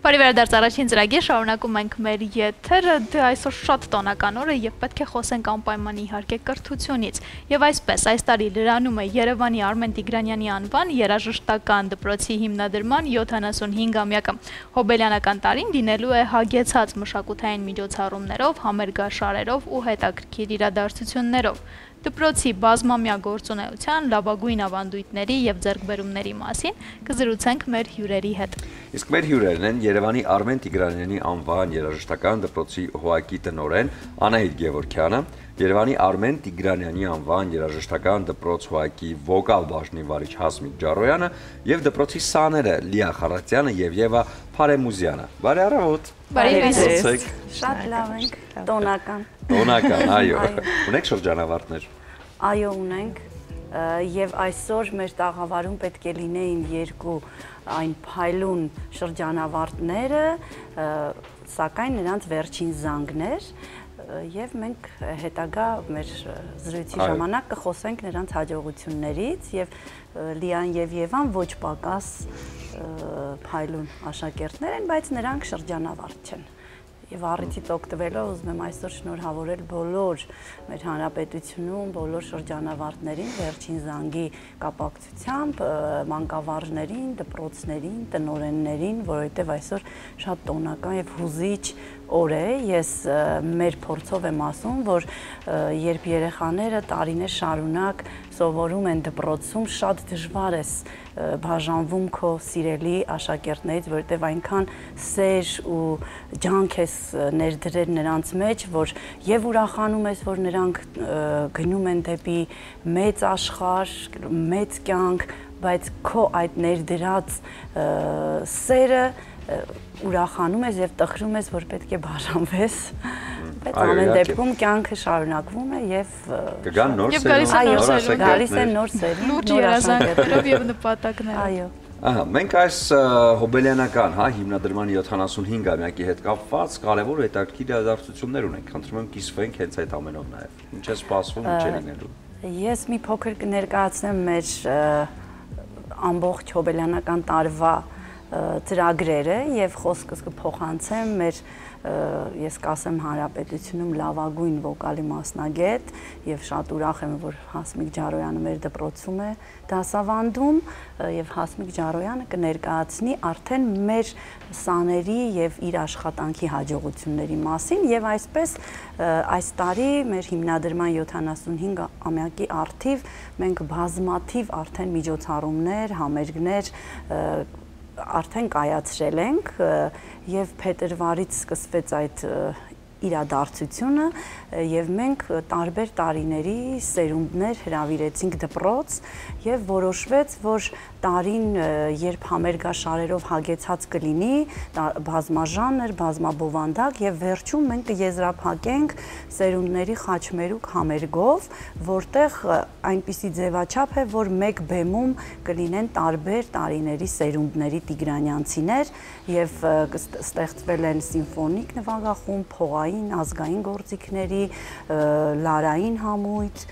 Բարի վերադարձ առաջին ծրագիր, շարունակում ենք մեր եթերը, դե այսօր շատ տոնական օր է եւ պետք է խոսենք անպայման իհարկե կրթությունից։ Եվ այսպես, այս տարի լրանում է Երևանի Արմեն Տիգրանյանի անվան երաժշտական դպրոցի հիմնադրման 75-ամյակը։ Հոբելյանական տարին լինելու է հագեցած մշակութային միջոցառումներով, համերգաշարերով ու հետաքրքիր իրադարձություններով։ Դպրոցի բազմամյա գործունեության, լավագույն ավանդույթների եւ ձեռքբերումների մասին կզրուցենք մեր հյուրերի հետ։ Իսկ մեր հյուրերն են Երևանի Արմեն Տիգրանյանի անվան երաժշտական դպրոցի հոակի տնօրեն Անահիտ Գևորգյանը, Երևանի Արմեն Տիգրանյանի անվան երաժշտական դպրոց հոակի վոկալ բաժնի վարիչ Հասմիկ Ջարոյանը եւ դպրոցի սաները Լիա Խարատյանը եւ Եվա Փարեմուզյանը։ Բարի առավոտ։ Բարի տեսեք։ Շատ լավ ենք, տոնական։ Տոնական, այո։ Ունեք շրջանավարտներ։ Այո, ունենք եւ այսօր մեր տաղավարում պետք է լինեին երկու այն փայլուն շրջանավարտները, սակայն նրանց վերջին զանգներ եւ մենք հետագա մեր զրույցի ժամանակ կխոսենք նրանց հաջողություններից եւ Լիան եւ Եվան ոչ պակաս փայլուն աշակերտներ են, բայց նրանք շրջանավարտ չեն։ Եվ առիթից օգտվելով ուզում եմ այսօր շնորհավորել բոլոր մեր հանրապետությունում, բոլոր շրջանավարտներին, վերջին զանգի կապակցությամբ, մանկավարժներին, դպրոցներին, տնօրեններին, որովհետև այսօր շատ տոնական եւ հուզիչ օր է։ Ես մեր փորձով եմ ասում, որ երբ երեխաները տարիներ շարունակ սովորում են դպրոցում, շատ դժվար է բաժանվում քո սիրելի աշակերտներից, որովհետև այնքան սեր ու ջանք ես ներդրել նրանց մեջ, որ եւ ուրախանում ես, որ նրանք գնում են դեպի մեծ աշխարհ, մեծ կյանք, բայց քո այդ ներդրած սերը ուրախանում ես եւ տխրում ես, որ պետք է բաժանվես, բայց ամեն դեպքում կյանքը շարունակվում է եւ կգան նոր գալիս են նոր սեր, լուրջ երազանքներով եւ նպատակներով։ Այո։ Ահա, մենք այս հոբելյանական, հիմնադրման 75-ամյակի հետ կապված կարևոր հետաքրքիր իրադարձություններ ունենք։ Խնդրում եմ կիսվենք հենց այդ ամենով նաեւ։ Ինչ է սպասվում, ինչ է լինելու։ Ես մի փոքր կներկայացնեմ մեր ամբողջ հոբելյանական տարվա ծրագրերը եւ խոսքս կփոխանցեմ մեր ես կասեմ հանրապետությունում լավագույն վոկալի մասնագետ եւ շատ ուրախ եմ, որ Հասմիկ Ջարոյանը մեր դպրոցում է դասավանդում եւ Հասմիկ Ջարոյանը կներկայացնի արդեն մեր սաների եւ իր աշխատանքի հաջողությունների մասին եւ այսպես այս տարի մեր հիմնադրման 75-ամյակի առթիվ մենք բազմաթիվ արդեն միջոցառումներ, համերգներ արդեն կայացրել ենք եւ փետրվարից սկսվեց այդ իրադարձությունը եւ մենք տարբեր տարիների սերունդներ հրավիրեցինք դպրոց եւ որոշվեց, որ տարին երբ համերգաշարերով հագեցած կլինի, բազմաժանր, բազմաբովանդակ եւ վերջում մենք կեզրափակենք սերունդների խաչմերուկ համերգով, որտեղ այնպիսի ձևաչափ է, որ մեկ բեմում կլինեն տարբեր տարիների սերունդների տիգրանյանցիներ եւ ստեղծվել են սիմֆոնիկ նվագախումբ, փողային, ազգային գործիքների, լարային համույթ,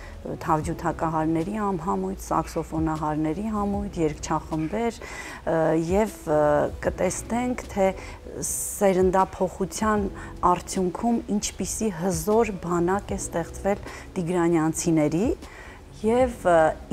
թավջութակահարների համույթ, սաքսոֆոնահարների համույթ, երգչախմբեր եւ կտեսնենք, թե սերնդափոխության արդյունքում ինչպիսի հզոր բանակ է ստեղծվել տիգրանյանցիների եւ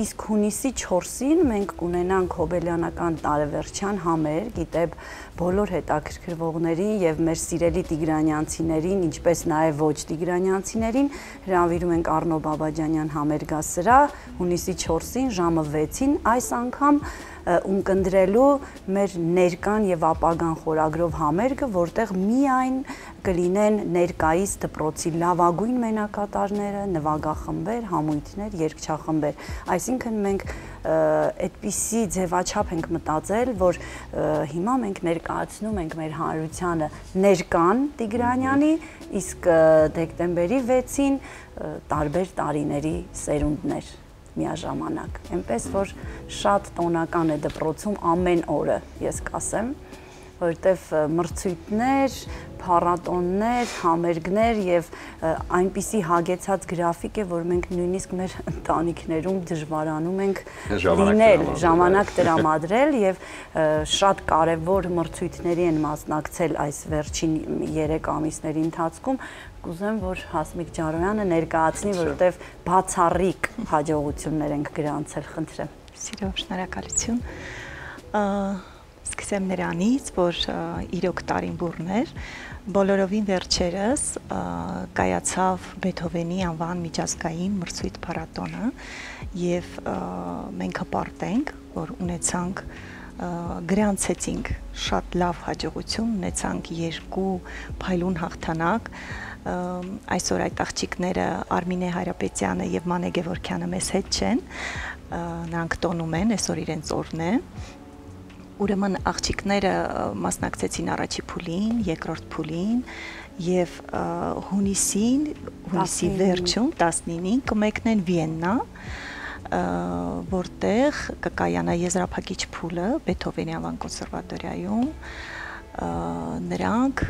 իսկ հունիսի 4-ին մենք կունենանք հոբելյանական տարեվերջյան համերգ, գիտեք բոլոր հետաքրքրվողներին եւ մեր սիրելի տիգրանյանցիներին, ինչպես նաեւ ոչ տիգրանյանցիներին հրավիրում ենք Առնո Բաբաջանյան համերգասրահ հունիսի 4-ին ժամը 6-ին այս անգամ ունկնդրելու մեր ներկան եւ ապագան խորագրով համերգը, որտեղ միայն կլինեն ներկայիս դպրոցի լավագույն մենակատարները, նվագախմբեր, համույթներ, երգչախմբեր։ Այսինքն մենք այդպիսի ձևաչափ ենք մտածել, որ հիմա մենք ներկայացնում ենք մեր հանրությանը ներկան Տիգրանյանի, իսկ դեկտեմբերի 6-ին տարբեր տարիների սերունդներ միաժամանակ։ Այնպես որ շատ տոնական է դպրոցում ամեն օրը, ես կասեմ, որովհետև մրցույթներ, փառատոններ, համերգներ եւ այնպիսի հագեցած գրաֆիկ է, որ մենք նույնիսկ մեր ընտանիքներում դժվարանում ենք լինել, ժամանակ տրամադրել եւ շատ կարեւոր մրցույթների են մասնակցել այս վերջին 3 ամիսների ընթացքում։ Կուզեմ, որ Հասմիկ Ջարոյանը ներկայացնի, որովհետև բացառիկ հաջողություններ ենք գրանցել, խնդրեմ։ Սիրով շնորհակալություն։ Սկսեմ նրանից, որ իրոք տարին բուրներ, բոլորովին վերջերս կայացավ Բեթհովենի անվան միջազգային մրցույթ փառատոնը եւ մենք հպարտենք, որ ունեցանք գրանցեցինք շատ լավ հաջողություն, ունեցանք 2 փայլուն հաղթանակ։ Այսօր այդ աղջիկները Արմինե Հայրապետյանը եւ Մանե Գևորգյանը մեզ հետ չեն, նրանք տոնում են, այսօր իրենց օրն է։ Ուրեմն աղջիկները մասնակցեցին առաջի փուլին, երկրորդ փուլին եւ հունիսի վերջում 19-ին կմեկնեն Վիեննա, որտեղ կկայանա եզրափակիչ փուլը Բեթհովենի անվան կոնսերվատորիայում։ Նրանք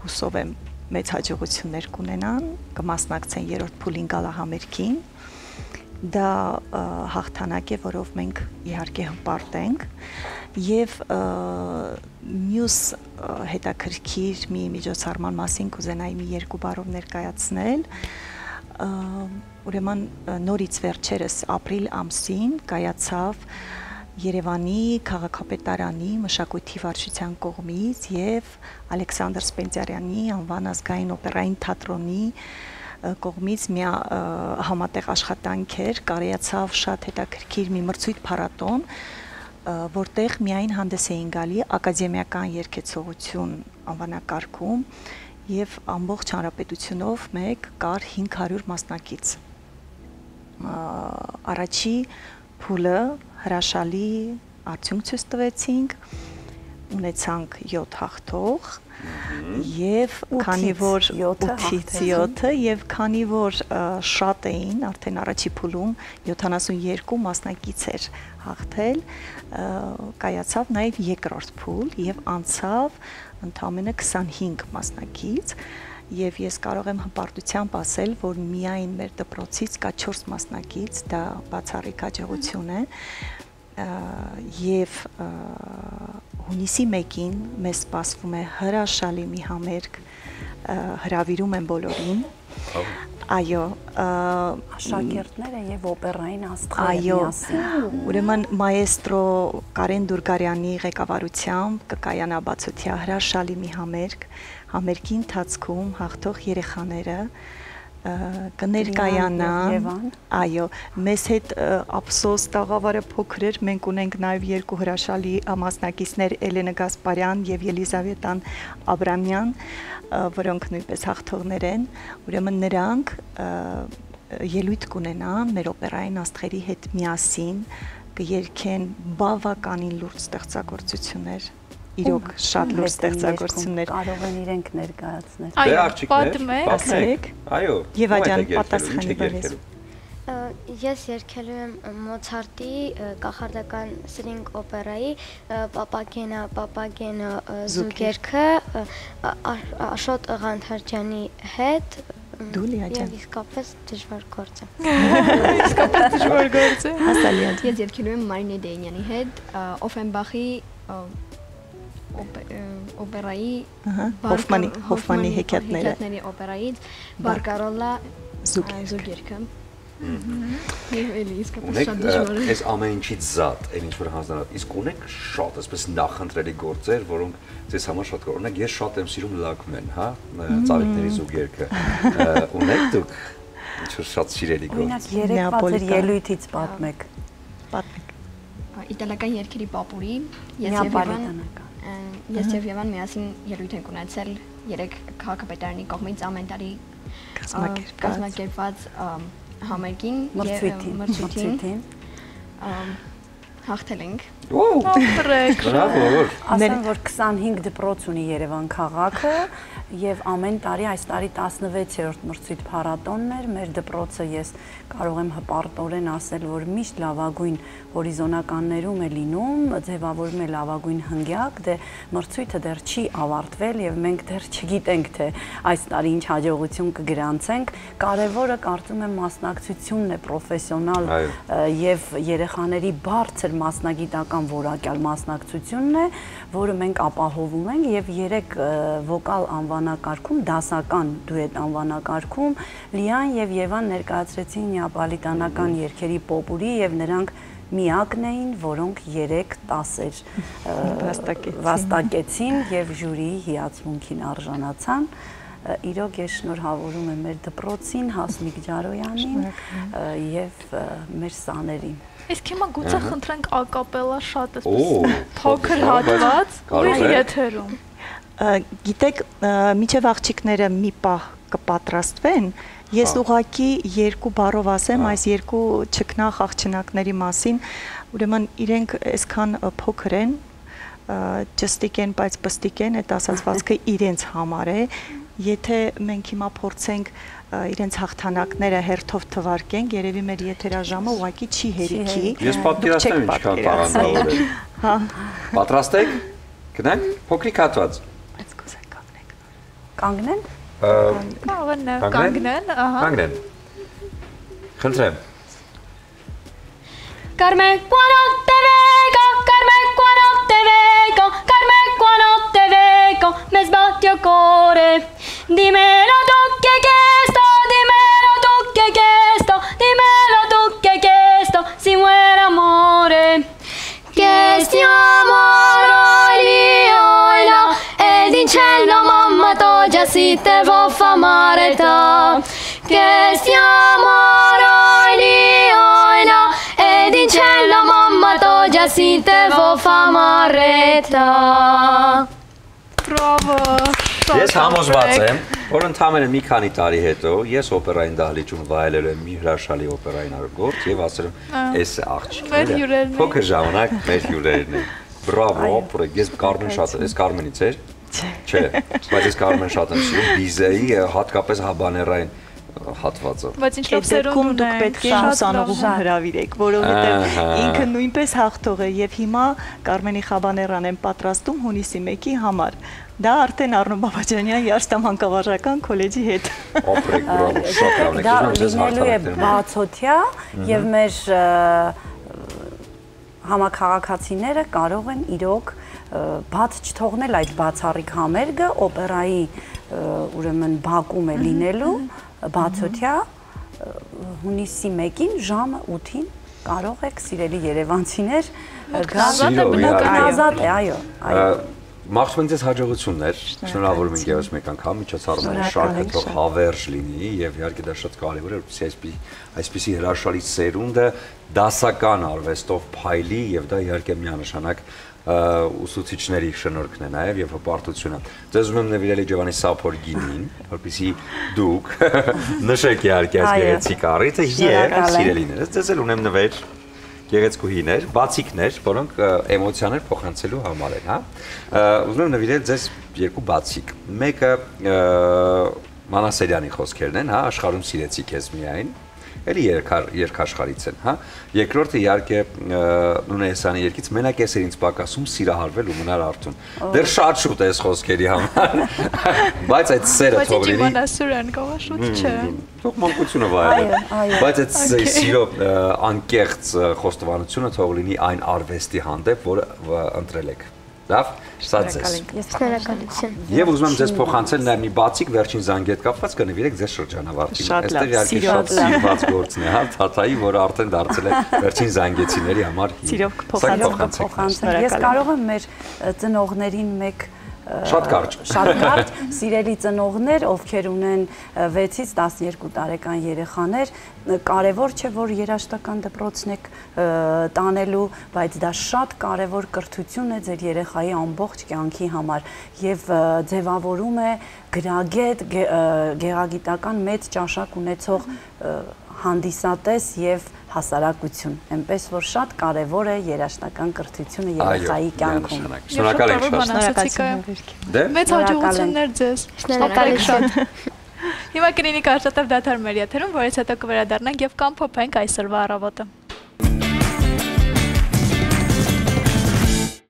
հուսով եմ մեծ հաջողություններ կունենան, կմասնակցեն երրորդ փուլին գալահամերգին։ Դա հաղթանակ է, որով մենք իհարկե հպարտ ենք եւ մյուս հետաքրքիր մի միջոցառման մասին կուզենայի մի 2 բառով ներկայացնել։ Ուրեմն նորից վերջերս ապրիլ ամսին կայացավ Երևանի քաղաքապետարանի մշակույթի վարչության կողմից եւ Ալեքսանդր Սպենդիարյանի անվան ազգային օպերային թատրոնի կողմից մի համատեղ աշխատանք էր, կայացավ շատ հետաքրքիր մի մրցույթ փառատոն, որտեղ միայն հանդես էին գալի ակադեմիական երգեցողություն անվանակարգում եւ ամբողջ հանրապետությունով մեկ կար 500 մասնակից։ Առաջի փուլը հրաշալի արդյունք ցույց տվեցինք, ունեցանք 7 հաղթող եւ քանի որ 8-ից 7-ը եւ քանի որ շատ էին, արդեն առաջի փուլում 72 մասնակից էր հաղթել, կայացավ նաեւ երկրորդ փուլ եւ անցավ ընդամենը 25 մասնակից եւ ես կարող եմ հպարտությամբ ասել, որ միայն մեր դպրոցից կա 4 մասնակից, դա բացառիկ հաջողություն է եւ հունիսի 1-ին մեզ սպասվում է հրաշալի մի համերգ, հրավիրում են բոլորին։ Այո, աշակերտները եւ օպերային աստղերը միասին։ Ուրեմն մայեստրո Կարեն Դուրգարյանի ղեկավարությամբ կկայանա բացօթյա հրաշալի մի համերգ, համերգի ընթացքում հաղթող երեխաները կներկայանան, այո, մեզ հետ ափսոս տաղավարը փոքր էր, մենք ունենք նաև 2 հրաշալի մասնակիցներ Էլենա Գասպարյան եւ Ելիզավետան Աբրամյան, որոնք նույնպես հաղթողներ են, ուրեմն նրանք ելույթ կունենան մեր օպերային աստղերի հետ միասին, կերքեն բավականին լուրջ ստեղծագործություններ, իրոք շատ լուրջ ստեղծագործություններ կարող են իրենք ներկայացնել։ Այո, պատմեք։ Այո։ Եվա ջան, պատասխանի բերես։ Ես երգելու եմ Մոցարտի կախարդական սրինգ օպերայի Պապագենա զուգերքը Աշոտ Ղանթարջյանի հետ։ Դու Լիա ջան։ Եվ իսկապես դժվար գործ է։ Իսկապես դժվար գործ է։ Հասալիա։ Ես երգելու եմ Մարինե Դեյնյանի հետ Օֆենբախի օպերայի Հոֆմանի հեքիաթների օպերայից Բարկարոլա զուգերքը։ Այս ամեն ինչից զատ, այն ինչ որ հանձնարարել, իսկ ունեք շատ այսպես նախընտրելի գործեր, որոնք ձեզ համար շատ կար։ Օրինակ ես շատ եմ սիրում Լակմեն, հա, ծաղիկների զուգերքը։ Ունեք դուք ինչ որ շատ սիրելի գործ։ Օրինակ երեկվա ձեր ելույթից պատմեք։ Իտալական երգերի պապուրի, ես եւ Եվան միասին ելույթ ենք ունեցել 3 քաղաքապետարանի կողմից ամեն տարի կազմակերպված համերգին եւ մրցույթին հաղթել ենք։ Բրավո։ Ասեմ, որ 25 դպրոց ունի Երևան քաղաքը եւ ամեն տարի այս տարի 16-րդ մրցույթ փառատոնն էր, մեր դպրոցը ես կարող եմ հպարտորեն ասել, որ միշտ լավագույն հորիզոնականներում է լինում, ձևավորում է լավագույն հնգյակ, դե մրցույթը դեռ չի ավարտվել եւ մենք դեռ չգիտենք, թե այս տարի ինչ հաջողություն կգրանցենք, կարևորը կարծում եմ մասնակցությունն է, պրոֆեսիոնալ եւ երեխաների բարձր մասնագիտական որակյալ մասնակցությունն է, որը մենք ապահովում ենք եւ 3 վոկալ անվանակարգում, դասական դուետ անվանակարգում Լիան եւ Եվան ներկայացրեցին նեապոլիտանական երգերի պոպուրի եւ նրանք միակն էին, որոնք 3 տասեր վաստակեցին եւ ժյուրիի հիացմունքին արժանացան։ Իրոք ես շնորհավորում եմ մեր դպրոցին, Հասմիկ Ջարոյանին եւ մեր սաներին։ Իսկ հիմա գուցե խնդրենք ակապելա շատ փոքր հատված ու եթերում։ Գիտեք, միջև աղջիկները մի պահ կպատրաստվեն, ես ուղղակի 2 բառով ասեմ այս 2 չքնախ աղջնակների մասին, ուրեմն իրենք այսքան փոքր են, ճստիկ են, բայց պստիկ են, այդ ասացվածքը իրենց համար է, եթե մենք հիմա փորձենք իրենց հաղթանակները հերթով թվարկենք, երևի մեր եթերաժամը ուղղակի չի հերիքի։ Ես պատկերացնեմ ինչքան տաղանդավոր է։ Պատրաստ եք։ Գնանք փոքրիկ հատված։ Բայց կուզենք կանգնենք։ Կանգնեն։ Կանգնեն, ահա։ Կանգնեն։ Խնդրեմ։ Carme cuando te vego, me sbatti il cuore. Dimmelo tu che hai chiesto, dimmelo tu che hai chiesto, dimmelo tu che hai chiesto, si muore amore. Che stiamo rogliola, ed in cielo mamma to già si te vo fa mare ta. Che stiamo rogliola, ed in cielo mamma to già si te vo fa mare ta. Bravo։ Ես համոզված եմ, որ ընդամենը մի քանի տարի հետո ես օպերային դահլիճում վայելել եմ մի հրաշալի օպերային գործ եւ ասել եմ, «Էս աղջիկները փոքր ժամանակ մեր հյուրերն են»։ Բրավո, ես Կարմեն շատ, ես Կարմենից էր։ Չէ, բայց ես Կարմեն շատ եմ սիրում, Բիզեի հատկապես հաբաներային հատվածը։ Բայց ինչով սերունդ դուք պետք է ուսանողուհուն հրավիրեք, որովհետև ինքը նույնպես հաղթող է եւ հիմա Կարմենի Խաբաներան են պատրաստում հունիսի 1-ի համար։ Դա արդեն Առնո Բաբաջանյան Երաշտամանկավարժական քոլեջի հետ։ Օպրեք, բրավո, շատ լավ եք։ Դա լինելու է բացօթյա եւ մեր համակարգացիները կարող են իրոք բաց չթողնել այդ բացառիկ համերգը, օպերայի ուրեմն բակում է լինելու բացօթյա հունիսի 1-ին ժամը 8-ին կարող եք սիրելի երևանցիներ ազատ է, այո։ Մաղթում ենք ձեզ հաջողություններ, շնորհավորում ենք ևս մեկ անգամ, միջոցառման շարքը թող հավերժ լինի եւ իհարկե դա շատ կարեւոր է, որպեսզի այսպիսի հրաշալի սերունդը դասական արվեստով փայլի եւ դա իհարկե միանշանակ ուսուցիչների շնորհքն է նաեւ եւ հպարտությունը։ Ձեզ ուզում եմ նվիրել Ջովանի Սափորգինին, որպեսզի դուք նշեք իհարկե այս գեղեցիկ առիթը եւ սիրելիներս, ձեզ էլ ունեմ նվեր գեղեցկուհիներ, բացիկներ, որոնք էմոցիաներ փոխանցելու համար են, հա։ Ուզում եմ նվիրել ձեզ 2 բացիկ։ Մեկը Մանասերյանի խոսքերն են, հա, աշխարհում սիրեցի քեզ միայն, էլի երկաշխարից են, հա։ Երկրորդը իհարկե Նունե Հեսանի երգից մենակ ես ինձ պակասում սիրահարվել ու մնալ արթուն։ Դեռ շատ շուտ է այս խոսքերի համար, բայց այդ սերը թող լինի։ Բայց Մանասուրյան կողա շուտ չէ։ Թող մանկությունը վայելը, բայց այդ սիրո անկեղծ խոստովանությունը թող լինի այն արվեստի հանդեպ, որը ընտրել եք։ Լավ, սա ձեզ։ Շնորհակալություն։ Եվ ուզում եմ ձեզ փոխանցել նաև մի բացիկ վերջին զանգի հետ կապված կնվիրեք ձեզ շրջանավարտին։ Այստեղ իհարկե շատ սիրված գործն է, հա, Թաթայի, որը արդեն դարձել է վերջին զանգեցիների համար Սիրով կփոխանցենք։ Ես կարող եմ մեր ծնողներին մեկ շատ կարճ սիրելի ծնողներ, ովքեր ունեն 6-ից 12 տարեկան երեխաներ, կարևոր չէ, որ երաժշտական դպրոցն եք տանելու, բայց դա շատ կարևոր կրթություն է ձեր երեխայի ամբողջ կյանքի համար եւ ձևավորում է գրագետ, գեղագիտական մեծ ճաշակ ունեցող հանդիսատես եւ հասարակություն, այնպես որ շատ կարևոր է երաժշտական կրթությունը երեխայի կյանքում։ Շնորհակալ ենք շատ։ Մեծ հաջողություններ ձեզ։ Շնորհակալություն։ Հիմա կլինի կարճատև դադար մեր եթերում, որից հետո կվերադառնանք եւ կամփոփենք այսօրվա առավոտը։